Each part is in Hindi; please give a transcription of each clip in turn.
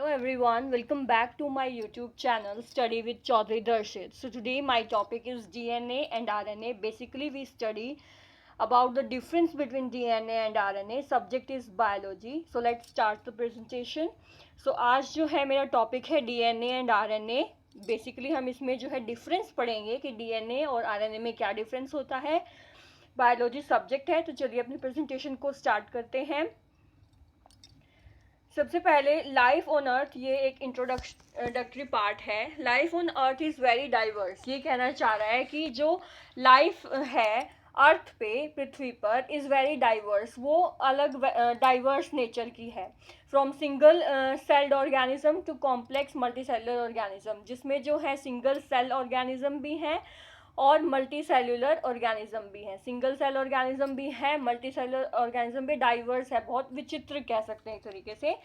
everyone, welcome back to my YouTube channel Study with Chaudhary Darshit. So today my topic is DNA and RNA. Basically we study about the difference between DNA and RNA. Subject is biology. So let's start the presentation. So आज जो है मेरा टॉपिक है DNA and RNA. बेसिकली हम इसमें जो है डिफरेंस पढ़ेंगे कि DNA और RNA में क्या डिफरेंस होता है. बायोलॉजी सब्जेक्ट है, तो चलिए अपनी प्रेजेंटेशन को स्टार्ट करते हैं. सबसे पहले लाइफ ऑन अर्थ, ये एक इंट्रोडक्टरी पार्ट है. Life on earth is very diverse. ये कहना चाह रहा है कि जो लाइफ है अर्थ पे, पृथ्वी पर, इज़ वेरी डाइवर्स. वो अलग डाइवर्स नेचर की है. From single celled organism to complex multi cellular organism, जिसमें जो है सिंगल सेल ऑर्गेनिज्म भी हैं और मल्टी सेलुलर ऑर्गेनिज्म भी हैं. सिंगल सेल ऑर्गेनिज्म भी है, मल्टी सेलुलर ऑर्गेनिज्म भी डाइवर्स है. बहुत विचित्र कह सकते हैं एक तरीके से.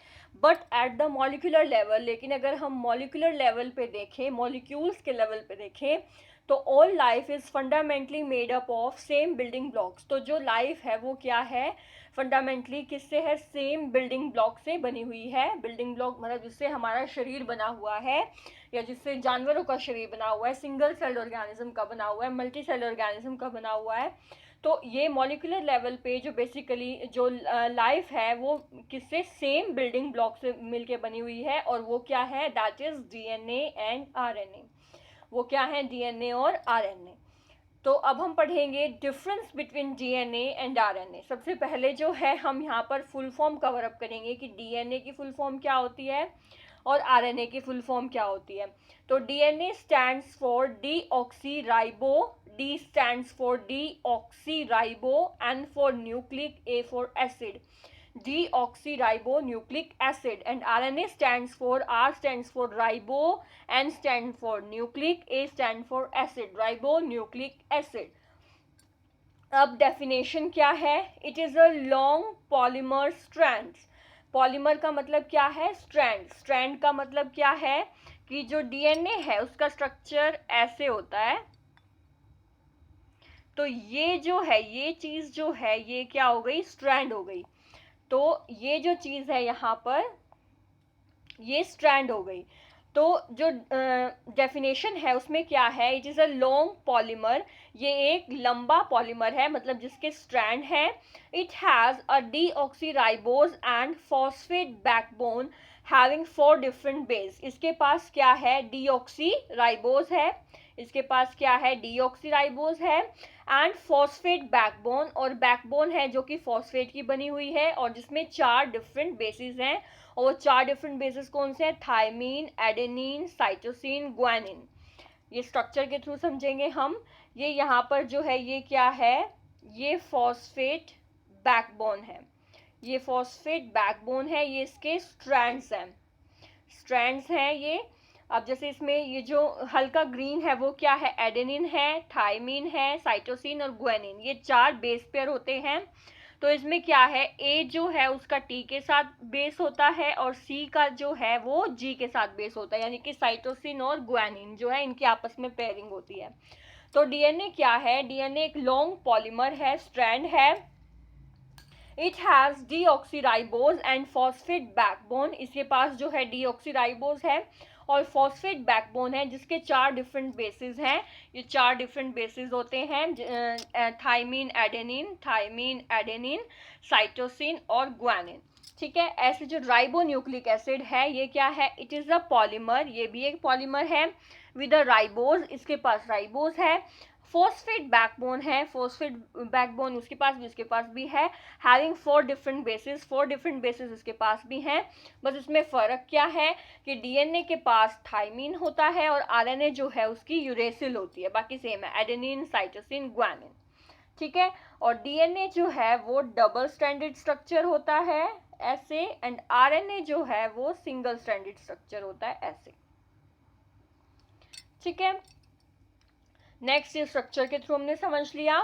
But at the molecular level, लेकिन अगर हम मॉलिक्यूलर लेवल पे देखें, मॉलिक्यूल्स के लेवल पे देखें, तो all life is fundamentally made up of same building blocks. तो जो लाइफ है वो क्या है, फंडामेंटली किससे है, सेम बिल्डिंग ब्लॉक से बनी हुई है. बिल्डिंग ब्लॉक मतलब जिससे हमारा शरीर बना हुआ है या जिससे जानवरों का शरीर बना हुआ है. सिंगल सेल ऑर्गेनिज्म का बना हुआ है, मल्टी सेल ऑर्गेनिज्म का बना हुआ है. तो ये मॉलिक्यूलर लेवल पे जो बेसिकली जो लाइफ है वो किससे, सेम बिल्डिंग ब्लॉक से मिलके बनी हुई है. और वो क्या है, that is DNA and RNA. वो क्या है, डीएनए और आरएनए. तो अब हम पढ़ेंगे difference between DNA and RNA. सबसे पहले जो है हम यहाँ पर फुल फॉर्म कवर अप करेंगे कि डीएनए की फुल फॉर्म क्या होती है और आरएनए की फुल फॉर्म क्या होती है. तो DNA stands for deoxyribo, D stands for deoxyribo, N for nucleic, A for acid. Deoxyribonucleic acid. And RNA stands for, R stands for ribo, N stands for nucleic, A stands for acid, ribonucleic acid. अब डेफिनेशन क्या है, it is a long polymer strands. Polymer का मतलब क्या है, स्ट्रैंड. स्ट्रैंड का मतलब क्या है कि जो डीएनए है उसका स्ट्रक्चर ऐसे होता है. तो ये जो है, ये चीज़ जो है, ये क्या हो गई, स्ट्रैंड हो गई. तो ये जो चीज़ है यहाँ पर, ये स्ट्रैंड हो गई. तो जो डेफिनेशन है उसमें क्या है, it is a long polymer. ये एक लंबा पॉलीमर है, मतलब जिसके स्ट्रैंड है. It has a deoxyribose and phosphate backbone having 4 different base. इसके पास क्या है, डीऑक्सीराइबोज है. इसके पास क्या है, डीऑक्सीराइबोज है एंड फॉस्फेट बैकबोन. और बैकबोन है जो कि फॉस्फेट की बनी हुई है और जिसमें 4 डिफरेंट बेसिस हैं. और वो 4 डिफरेंट बेसिस कौन से हैं, थायमीन, एडेनिन, साइटोसिन, ग्वानिन. ये स्ट्रक्चर के थ्रू समझेंगे हम. ये यहाँ पर जो है ये क्या है, ये फॉस्फेट बैकबोन है. ये फॉस्फेट बैकबोन है, ये इसके स्ट्रैंड्स हैं. स्ट्रैंड्स हैं ये. अब जैसे इसमें ये जो हल्का ग्रीन है वो क्या है, एडेनिन है, थायमीन है, साइटोसिन और ग्वानिन. ये 4 बेस पेयर होते हैं. तो इसमें क्या है, ए जो है उसका टी के साथ बेस होता है और सी का जो है वो जी के साथ बेस होता है. यानी कि साइटोसिन और ग्वानिन जो है इनकी आपस में पेयरिंग होती है. तो डीएनए क्या है, डीएनए एक लॉन्ग पॉलीमर है, स्ट्रैंड है. It has deoxyribose and phosphate backbone. इसके पास जो है डीऑक्सीराइबोज है और फॉस्फेट बैकबोन है, जिसके 4 डिफरेंट बेसिस हैं. ये 4 डिफरेंट बेसिस होते हैं, थायमीन एडेनिन, साइटोसिन और ग्वानिन. ठीक है. ऐसे जो राइबोन्यूक्लिक एसिड है ये क्या है, इट इज़ अ पॉलीमर. ये भी एक पॉलीमर है विद अ राइबोज. इसके पास राइबोज है. फॉस्फेट बैकबोन है, फॉस्फेट बैकबोन उसके पास भी है. Having 4 different basis, 4 different basis इसके पास भी हैं. बस इसमें फ़र्क क्या है कि डीएनए के पास थायमीन होता है और आरएनए जो है उसकी यूरेसिल होती है. बाकी सेम है, एडेनिन, साइटोसिन, ग्वानिन. ठीक है. और डीएनए जो है वो डबल स्ट्रैंडेड स्ट्रक्चर होता है ऐसे, एंड आरएनए जो है वो सिंगल स्ट्रैंडेड स्ट्रक्चर होता है ऐसे. ठीक है. नेक्स्ट ये स्ट्रक्चर के थ्रू हमने समझ लिया.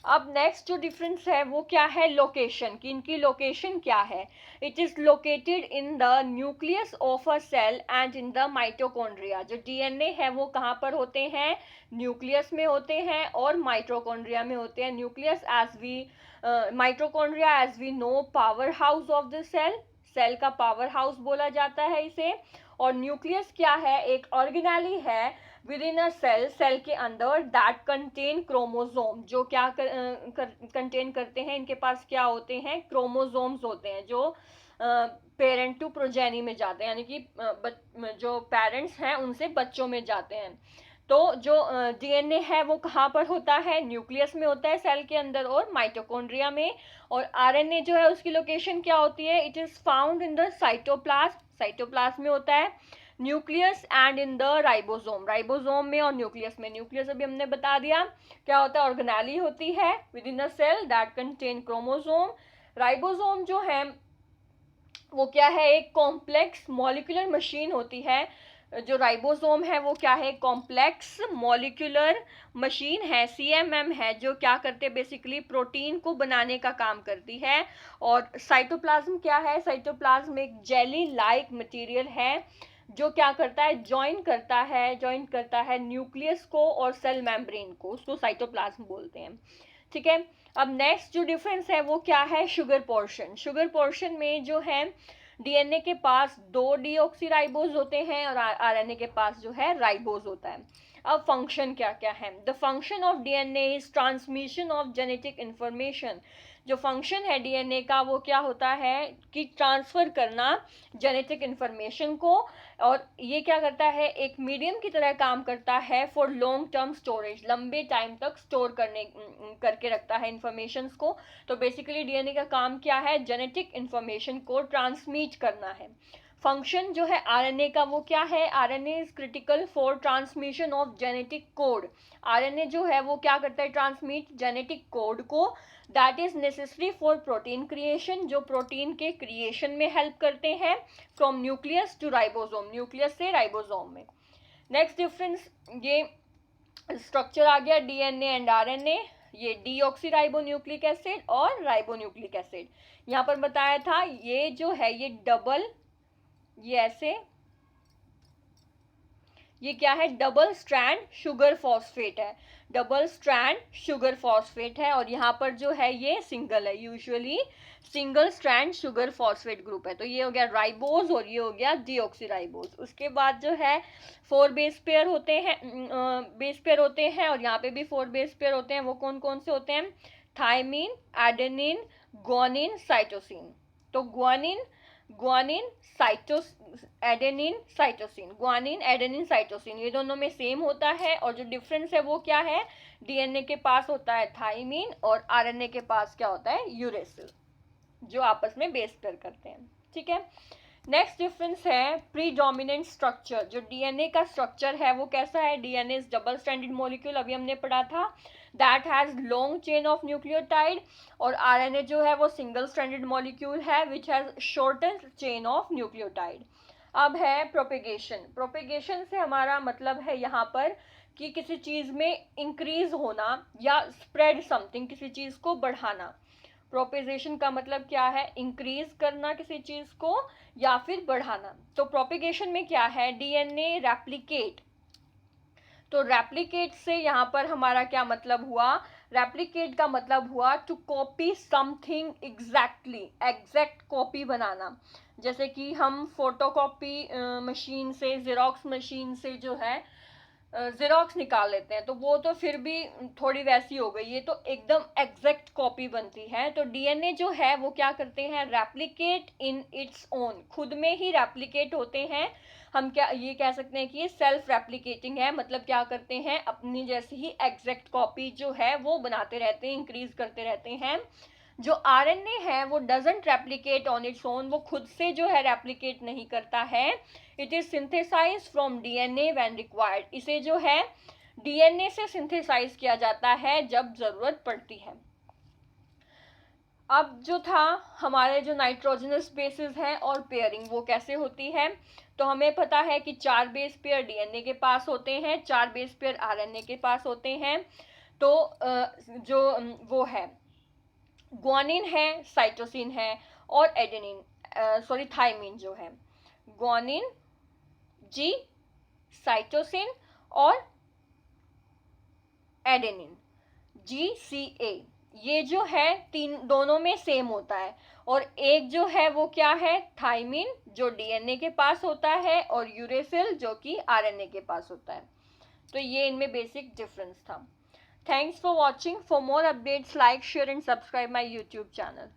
अब नेक्स्ट जो डिफरेंस है वो क्या है, लोकेशन की. इनकी लोकेशन क्या है, it is located in the nucleus of a cell and in the mitochondria. जो डीएनए है वो कहाँ पर होते हैं, न्यूक्लियस में होते हैं और माइटोकॉन्ड्रिया में होते हैं. Nucleus as we, mitochondria as we know, power house of the cell. Cell का पावर हाउस बोला जाता है इसे। और न्यूक्लियस क्या है, एक ऑर्गेनेली है within a cell, cell के अंदर, दैट कंटेन क्रोमोसोम, जो क्या कंटेन करते हैं, इनके पास क्या होते हैं, क्रोमोसोम्स होते हैं, जो पेरेंट टू प्रोजेनी में जाते हैं, यानी कि जो पेरेंट्स हैं उनसे बच्चों में जाते हैं। तो जो डीएनए है वो कहाँ पर होता है, न्यूक्लियस में होता है सेल के अंदर और माइटोकॉन्ड्रिया में। और आरएनए जो है उसकी लोकेशन क्या होती है, it is found in the cytoplasm, cytoplasm में होता है, nucleus and in the ribosome, ribosome में और न्यूक्लियस में। न्यूक्लियस अभी हमने बता दिया क्या होता है, ऑर्गेनेली होती है within a cell that contain chromosome. Ribosome जो है वो क्या है, एक कॉम्प्लेक्स मॉलिक्यूलर मशीन होती है। जो राइबोसोम है वो क्या है, कॉम्प्लेक्स मॉलिक्यूलर मशीन है, सीएमएम है, जो क्या करते हैं, बेसिकली प्रोटीन को बनाने का काम करती है। और साइटोप्लाज्म क्या है, साइटोप्लाज्म एक जेली लाइक मटेरियल है जो क्या करता है, ज्वाइन करता है न्यूक्लियस को और सेल मेम्ब्रेन को, उसको साइटोप्लाज्म बोलते हैं। ठीक है, अब नेक्स्ट जो डिफरेंस है वो क्या है, शुगर पोर्शन। शुगर पोर्शन में जो है डीएनए के पास 2 डीऑक्सीराइबोज होते हैं और आरएनए के पास जो है राइबोज होता है। अब फंक्शन क्या क्या है, the function of DNA is transmission of genetic information. जो फंक्शन है डीएनए का वो क्या होता है कि ट्रांसफर करना जेनेटिक इंफॉर्मेशन को, और ये क्या करता है, एक मीडियम की तरह काम करता है फॉर लॉन्ग टर्म स्टोरेज, लंबे टाइम तक स्टोर करके रखता है इंफॉर्मेशंस को। तो बेसिकली डीएनए का काम क्या है, जेनेटिक इंफॉर्मेशन को ट्रांसमिट करना है। फंक्शन जो है आरएनए का वो क्या है, RNA is critical for transmission of genetic code. RNA जो है वो क्या करता है, ट्रांसमिट जेनेटिक कोड को, that is necessary for protein creation, जो प्रोटीन के क्रिएशन में हेल्प करते हैं, from nucleus to ribosome, nucleus से राइबोसोम में। नेक्स्ट डिफरेंस, ये स्ट्रक्चर आ गया डीएनए एंड आरएनए, ये डीऑक्सीराइबोन्यूक्लिक एसिड और राइबोन्यूक्लिक एसिड। यहाँ पर बताया था ये जो है ये डबल, ये ऐसे, ये क्या है, डबल स्ट्रैंड शुगर फॉस्फेट है, डबल स्ट्रैंड शुगर फॉस्फेट है। और यहाँ पर जो है ये सिंगल है, usually single strand sugar phosphate group है। तो ये हो गया राइबोज और ये हो गया डीऑक्सीराइबोज। उसके बाद जो है 4 बेस पेयर होते हैं, और यहाँ पे भी 4 बेस पेयर होते हैं। वो कौन कौन से होते हैं, थायमीन, एडेनिन, ग्वानिन, साइटोसिन। तो ग्वानिन, एडेनिन, साइटोसिन, ये दोनों में सेम होता है। और जो डिफरेंस है वो क्या है, डीएनए के पास होता है थाइमीन और आरएनए के पास क्या होता है, यूरेसिल, जो आपस में बेस पेयर करते हैं। ठीक है, नेक्स्ट डिफरेंस है प्रीडोमिनेंट स्ट्रक्चर। जो डीएनए का स्ट्रक्चर है वो कैसा है, DNA is double stranded molecule, अभी हमने पढ़ा था, that has long chain of nucleotide. और आरएनए जो है वो सिंगल स्ट्रैंडेड मॉलिक्यूल है which has shortest chain of nucleotide. अब है प्रोपेगेशन। प्रोपेगेशन से हमारा मतलब है यहाँ पर कि किसी चीज में इंक्रीज होना या स्प्रेड समथिंग, किसी चीज को बढ़ाना। प्रोपेगेशन का मतलब क्या है, इंक्रीज करना किसी चीज को या फिर बढ़ाना। तो प्रोपेगेशन में क्या है, डीएनए रेप्लिकेट। तो रेप्लिकेट से यहाँ पर हमारा क्या मतलब हुआ, रेप्लिकेट का मतलब हुआ to copy something exactly, exact copy बनाना। जैसे कि हम फोटोकॉपी मशीन से, जेरोक्स मशीन से जो है जेरोक्स निकाल लेते हैं, तो वो तो फिर भी थोड़ी वैसी हो गई, ये तो एकदम एग्जैक्ट कॉपी बनती है। तो डीएनए जो है वो क्या करते हैं, रेप्लिकेट इन इट्स ओन, खुद में ही रेप्लिकेट होते हैं। हम क्या ये कह सकते हैं कि ये सेल्फ रेप्लिकेटिंग है, मतलब क्या करते हैं, अपनी जैसी ही एग्जैक्ट कॉपी जो है वो बनाते रहते हैं, इंक्रीज करते रहते हैं। जो आरएनए है वो doesn't replicate on its own, वो खुद से जो है रेप्लिकेट नहीं करता है। It is synthesize from DNA when required, इसे जो है डीएनए से सिंथेसाइज किया जाता है जब जरूरत पड़ती है। अब जो था हमारे जो नाइट्रोजनस बेसिस हैं और पेयरिंग वो कैसे होती है, तो हमें पता है कि 4 बेस पेयर डीएनए के पास होते हैं, 4 बेस पेयर आरएनए के पास होते हैं। तो जो वो है ग्वानिन है, साइटोसिन है और एडेनिन, थाइमिन जो है, ग्वानिन, जी, साइटोसिन और एडेनिन, GCA, ये जो है तीन दोनों में सेम होता है, और एक जो है वो क्या है, थाइमिन जो डीएनए के पास होता है, और यूरेसिल जो कि आरएनए के पास होता है। तो ये इनमें बेसिक डिफरेंस था। Thanks for watching. For more updates like share and subscribe my YouTube channel.